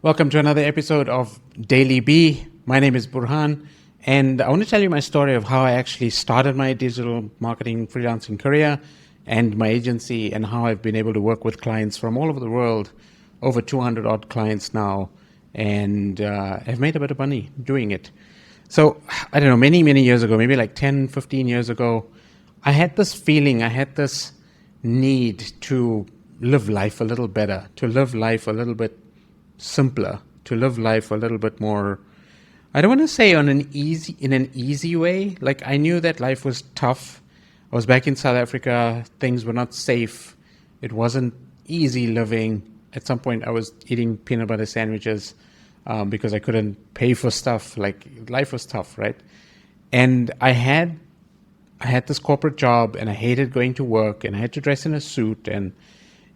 Welcome to another episode of Daily B. My name is Burhan, and I want to tell you my story of how I actually started my digital marketing freelancing career and my agency, and how I've been able to work with clients from all over the world, over 200 odd clients now, and have made a bit of money doing it. So, I don't know, many years ago, maybe like 10, 15 years ago, I had this feeling, I had this need to live life a little better, to live life a little bit simpler, to live life a little bit more. I don't want to say in an easy way. Like, I knew that life was tough. I was back in South Africa. Things were not safe. It wasn't easy living. At some point, I was eating peanut butter sandwiches because I couldn't pay for stuff. Like, life was tough, right? And I had this corporate job, and I hated going to work, and I had to dress in a suit. And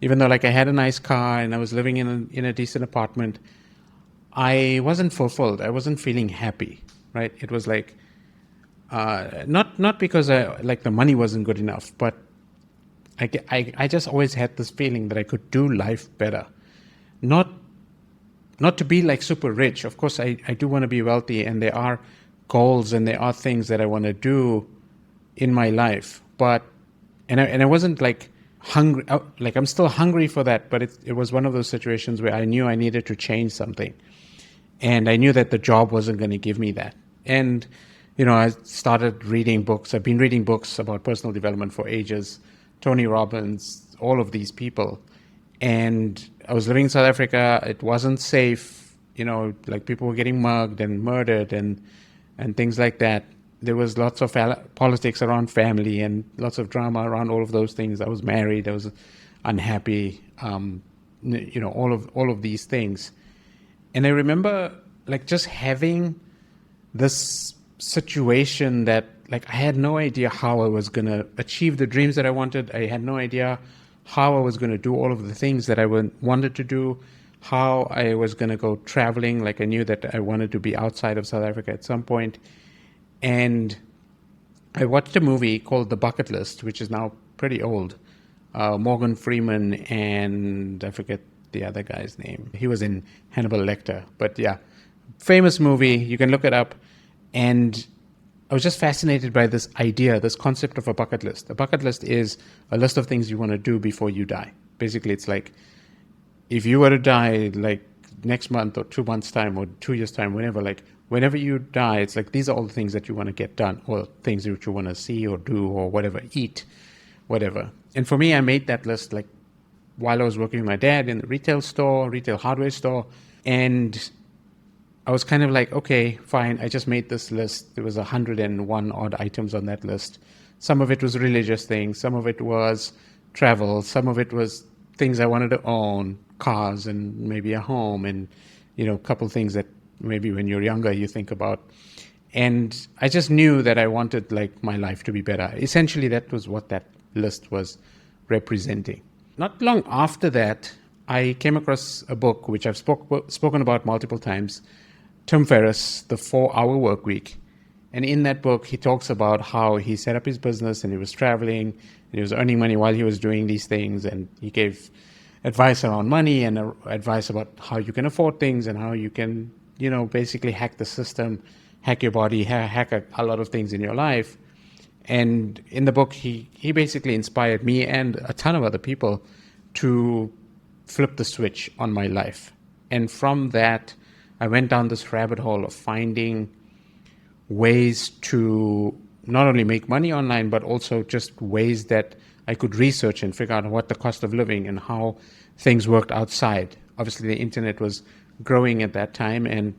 even though, like, I had a nice car and I was living in a decent apartment, I wasn't fulfilled. I wasn't feeling happy, right? It was like not because the money wasn't good enough, but I just always had this feeling that I could do life better. Not not to be like super rich. Of course, I do want to be wealthy, and there are goals and there are things that I want to do in my life. But and I wasn't like hungry. Like, I'm still hungry for that, but it was one of those situations where I knew I needed to change something, and I knew that the job wasn't going to give me that. And I started reading books. I've been reading books about personal development for ages. Tony Robbins, all of these people. And I was living in South Africa. It wasn't safe. Like, people were getting mugged and murdered and things like that. There was lots of politics around family and lots of drama around all of those things. I was married. I was unhappy. All of these things. And I remember, like, just having this situation that, like, I had no idea how I was going to achieve the dreams that I wanted. I had no idea how I was going to do all of the things that I wanted to do, how I was going to go traveling. Like, I knew that I wanted to be outside of South Africa at some point. And I watched a movie called The Bucket List, which is now pretty old. Morgan Freeman and I forget the other guy's name. He was in Hannibal Lecter. But yeah, famous movie. You can look it up. And I was just fascinated by this idea, this concept of a bucket list. A bucket list is a list of things you want to do before you die. Basically, it's like, if you were to die, like, next month or 2 months' time or 2 years' time, whenever you die, it's like, these are all the things that you want to get done, or things that you want to see or do or whatever, eat, whatever. And for me, I made that list, like, while I was working with my dad in the retail hardware store. And I was kind of like, okay, fine. I just made this list. There was 101 odd items on that list. Some of it was religious things. Some of it was travel. Some of it was things I wanted to own, cars and maybe a home, and, a couple things that maybe when you're younger you think about. And I just knew that I wanted, like, my life to be better. Essentially, that was what that list was representing. Not long after that, I came across a book which I've spoken about multiple times, Tim Ferriss, The 4-Hour Workweek. And in that book, he talks about how he set up his business and he was traveling and he was earning money while he was doing these things. And he gave advice around money and advice about how you can afford things and how you can, basically hack the system, hack your body, hack a lot of things in your life. And in the book, he basically inspired me and a ton of other people to flip the switch on my life. And from that, I went down this rabbit hole of finding ways to not only make money online, but also just ways that I could research and figure out what the cost of living and how things worked outside. Obviously, the internet was growing at that time, and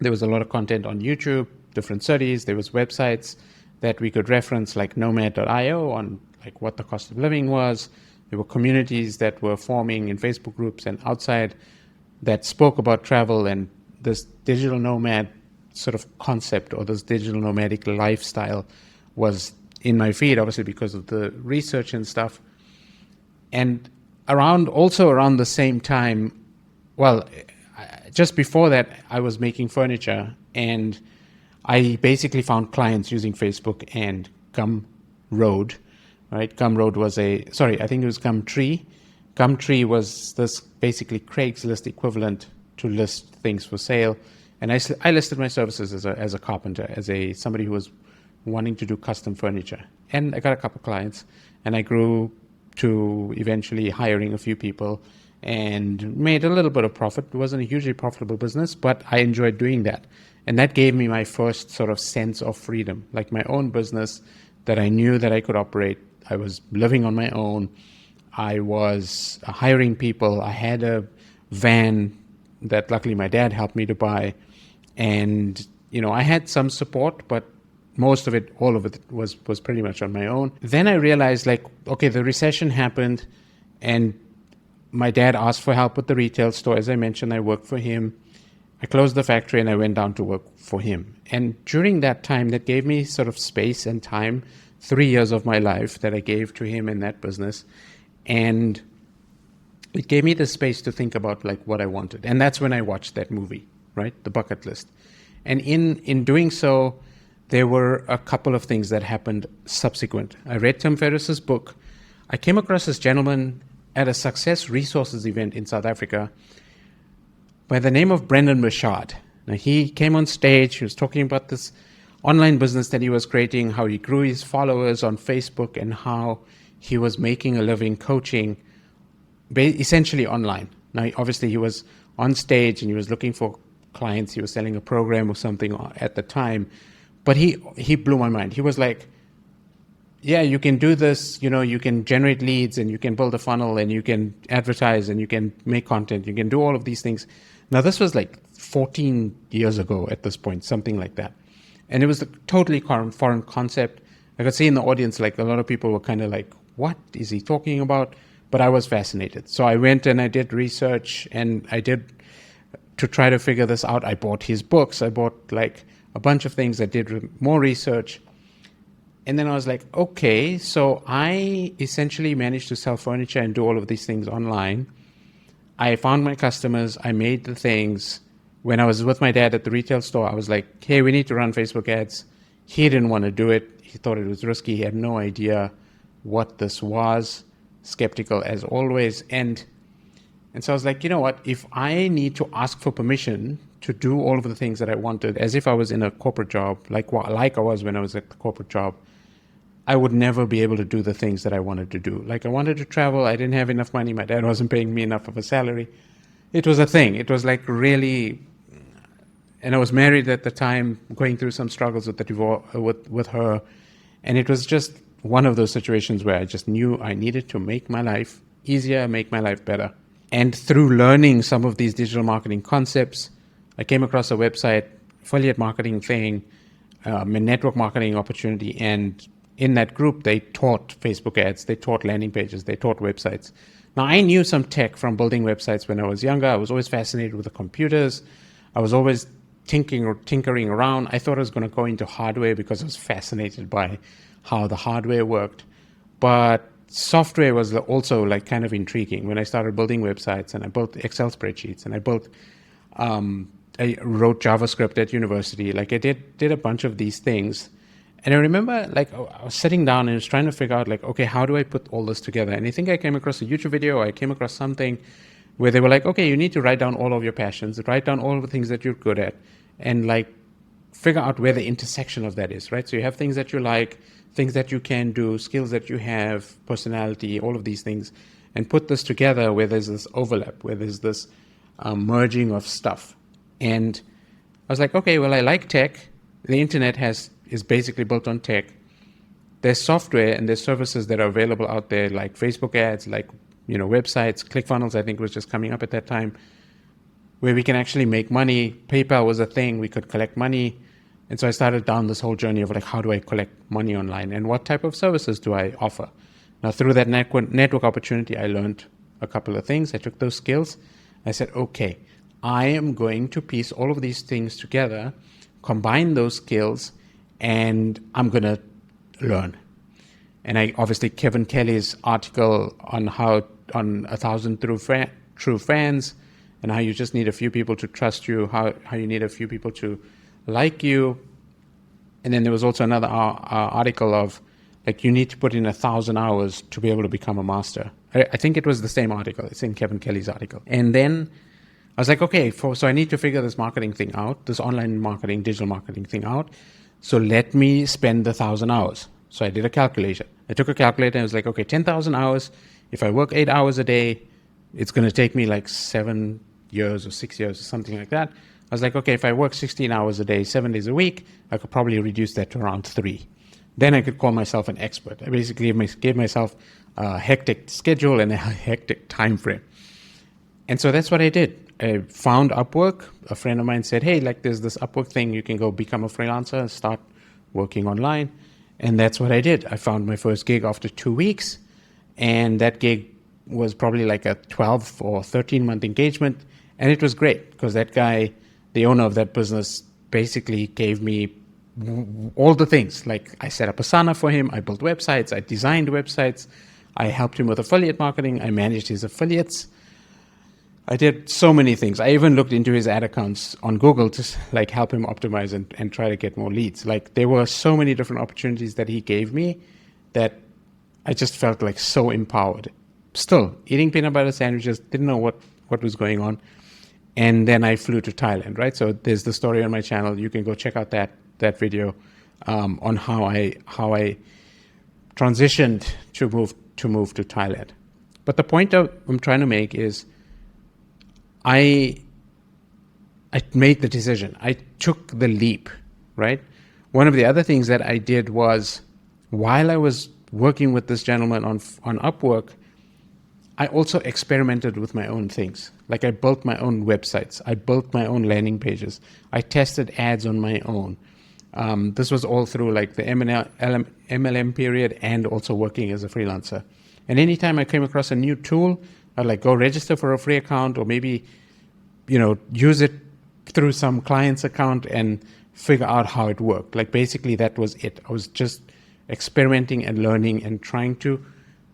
there was a lot of content on YouTube, different studies. There was websites that we could reference, like nomad.io, on like what the cost of living was. There were communities that were forming in Facebook groups and outside that spoke about travel, and this digital nomad sort of concept, or this digital nomadic lifestyle, was in my feed, obviously because of the research and stuff. And around the same time, just before that, I was making furniture, and I basically found clients using Facebook and Gumroad, right? Gumroad was I think it was Gumtree. Gumtree was this basically Craigslist equivalent to list things for sale. And I listed my services as a carpenter, as somebody who was wanting to do custom furniture. And I got a couple clients, and I grew to eventually hiring a few people and made a little bit of profit. It wasn't a hugely profitable business, but I enjoyed doing that. And that gave me my first sort of sense of freedom, like my own business that I knew that I could operate. I was living on my own. I was hiring people. I had a van that luckily my dad helped me to buy. And, I had some support, but most of it, all of it was pretty much on my own. Then I realized okay, the recession happened and my dad asked for help with the retail store. As I mentioned, I worked for him. I closed the factory and I went down to work for him. And during that time, that gave me sort of space and time, 3 years of my life that I gave to him in that business. And it gave me the space to think about what I wanted. And that's when I watched that movie, right? The Bucket List. And in doing so, there were a couple of things that happened subsequent. I read Tim Ferriss's book. I came across this gentleman at a Success Resources event in South Africa by the name of Brendan Burchard. Now, he came on stage. He was talking about this online business that he was creating, how he grew his followers on Facebook, and how he was making a living coaching essentially online. Now, obviously, he was on stage and he was looking for clients. He was selling a program or something at the time. But he blew my mind. He was like, yeah, you can do this, you can generate leads and you can build a funnel and you can advertise and you can make content. You can do all of these things. Now, this was 14 years ago at this point, something like that. And it was a totally foreign concept. I could see in the audience, a lot of people were kind of like, what is he talking about? But I was fascinated. So I went and I did research and to try to figure this out. I bought his books. I bought a bunch of things. I did more research. And then I was like, okay, so I essentially managed to sell furniture and do all of these things online. I found my customers. I made the things. When I was with my dad at the retail store, I was like, hey, we need to run Facebook ads. He didn't want to do it. He thought it was risky. He had no idea what this was. Skeptical as always. And so I was like, you know what? If I need to ask for permission to do all of the things that I wanted, as if I was in a corporate job, like I was when I was at the corporate job, I would never be able to do the things that I wanted to do. I wanted to travel. I didn't have enough money. My dad wasn't paying me enough of a salary. It was a thing. It was really, and I was married at the time, going through some struggles with the divorce with her, and it was just one of those situations where I just knew I needed to make my life easier, make my life better. And through learning some of these digital marketing concepts, I came across a website, affiliate marketing thing, a network marketing opportunity, and in that group, they taught Facebook ads, they taught landing pages, they taught websites. Now, I knew some tech from building websites when I was younger. I was always fascinated with the computers. I was always tinkering around. I thought I was going to go into hardware because I was fascinated by how the hardware worked. But software was also kind of intriguing. When I started building websites and I built Excel spreadsheets and I wrote JavaScript at university. I did a bunch of these things. And I remember I was sitting down and I was trying to figure out okay, how do I put all this together? And I think I came across a YouTube video. I came across something where they were like, okay, you need to write down all of your passions, write down all of the things that you're good at, and figure out where the intersection of that is, right? So you have things that you like, things that you can do, skills that you have, personality, all of these things, and put this together where there's this overlap, where there's this merging of stuff. And I was like, okay, well, I like tech. The internet is basically built on tech. There's software and there's services that are available out there, like Facebook ads, websites. ClickFunnels, I think, was just coming up at that time, where we can actually make money. PayPal was a thing. We could collect money. And so I started down this whole journey of how do I collect money online and what type of services do I offer? Now, through that network opportunity, I learned a couple of things. I took those skills. I said, okay, I am going to piece all of these things together, combine those skills, and I'm going to learn. And obviously Kevin Kelly's article on 1,000 True Fans, and how you just need a few people to trust you, how you need a few people to like you. And then there was also another article of you need to put in 1,000 hours to be able to become a master. I think it was the same article. It's in Kevin Kelly's article. And then I was like, okay, so I need to figure this marketing thing out, this online marketing, digital marketing thing out. So let me spend the 1,000 hours. So I did a calculation. I took a calculator and I was like, okay, 10,000 hours. If I work 8 hours a day, it's going to take me like 7 years or 6 years or something like that. I was like, okay, if I work 16 hours a day, 7 days a week, I could probably reduce that to around 3. Then I could call myself an expert. I basically gave myself a hectic schedule and a hectic time frame. And so that's what I did. I found Upwork. A friend of mine said, hey, like there's this Upwork thing. You can go become a freelancer and start working online. And that's what I did. I found my first gig after 2 weeks. And that gig was probably like a 12 or 13-month engagement. And it was great because that guy, the owner of that business, basically gave me all the things. Like I set up Asana for him. I built websites. I designed websites. I helped him with affiliate marketing. I managed his affiliates. I did so many things. I even looked into his ad accounts on Google to like help him optimize and try to get more leads. Like there were so many different opportunities that he gave me that I just felt like so empowered. Still eating peanut butter sandwiches, didn't know what was going on. And then I flew to Thailand, right? So there's the story on my channel. You can go check out that video on how I transitioned to move to Thailand. But the point I'm trying to make is I made the decision. I took the leap, right? One of the other things that I did was while I was working with this gentleman on Upwork, I also experimented with my own things. Like I built my own websites. I built my own landing pages. I tested ads on my own. This was all through like the MLM period and also working as a freelancer. And anytime I came across a new tool, I'd like go register for a free account or maybe, use it through some client's account and figure out how it worked. Like basically that was it. I was just experimenting and learning and trying to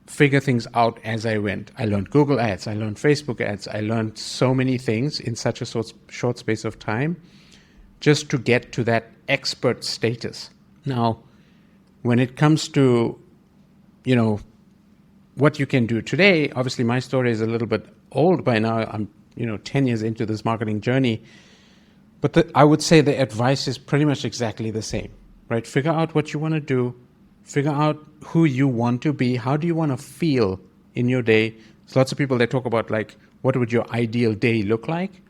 figure things out as I went. I learned Google Ads. I learned Facebook Ads. I learned so many things in such a short space of time just to get to that expert status. Now, when it comes to, what you can do today, obviously my story is a little bit old by now. I'm, 10 years into this marketing journey. But I would say the advice is pretty much exactly the same, right? Figure out what you want to do. Figure out who you want to be. How do you want to feel in your day? There's lots of people that talk about like, what would your ideal day look like?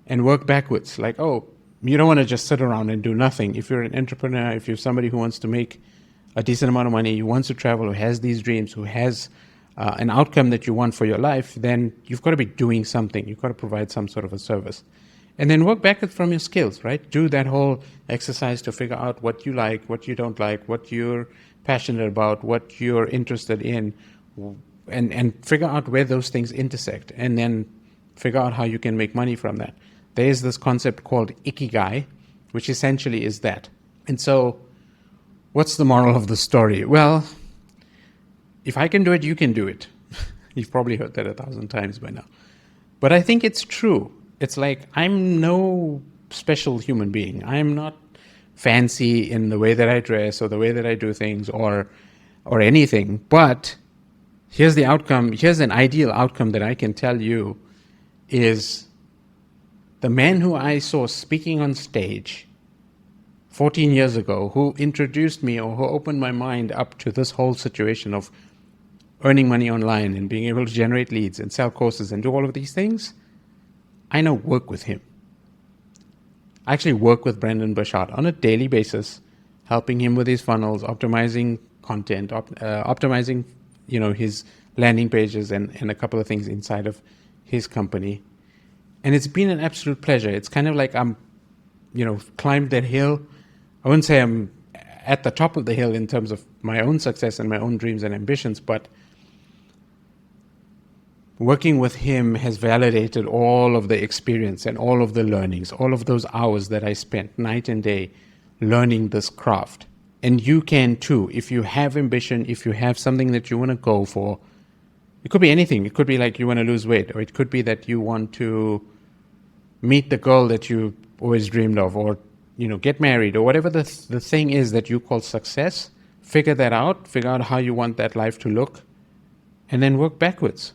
And work backwards. Like, you don't want to just sit around and do nothing. If you're an entrepreneur, if you're somebody who wants to make a decent amount of money, who wants to travel, who has these dreams, who has an outcome that you want for your life, then you've got to be doing something. You've got to provide some sort of a service. And then work backwards from your skills, right? Do that whole exercise to figure out what you like, what you don't like, what you're passionate about, what you're interested in, and figure out where those things intersect, and then figure out how you can make money from that. There is this concept called Ikigai, which essentially is that. And so what's the moral of the story? Well, if I can do it, you can do it. You've probably heard that 1,000 times by now. But I think it's true. It's like I'm no special human being. I'm not fancy in the way that I dress or the way that I do things or anything. But here's the outcome. Here's an ideal outcome that I can tell you is the man who I saw speaking on stage 14 years ago, who introduced me or who opened my mind up to this whole situation of earning money online and being able to generate leads and sell courses and do all of these things, I now work with him. I actually work with Brendon Burchard on a daily basis, helping him with his funnels, optimizing content, optimizing, his landing pages and a couple of things inside of his company. And it's been an absolute pleasure. It's kind of like I'm, climbed that hill. I wouldn't say I'm at the top of the hill in terms of my own success and my own dreams and ambitions, but working with him has validated all of the experience and all of the learnings, all of those hours that I spent night and day learning this craft. And you can too, if you have ambition, if you have something that you want to go for. It could be anything. It could be like you want to lose weight, or it could be that you want to meet the girl that you always dreamed of, or get married, or whatever the thing is that you call success. Figure that out. Figure out how you want that life to look, and then work backwards.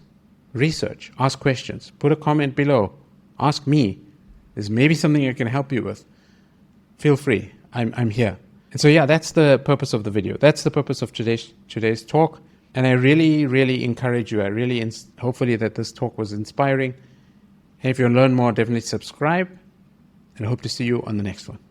Research, ask questions, put a comment below. ask me. There's maybe something I can help you with. Feel free. I'm here. And so, yeah, that's the purpose of the video. That's the purpose of today's talk. And I really, really encourage you. Hopefully that this talk was inspiring. And if you want to learn more, definitely subscribe. And I hope to see you on the next one.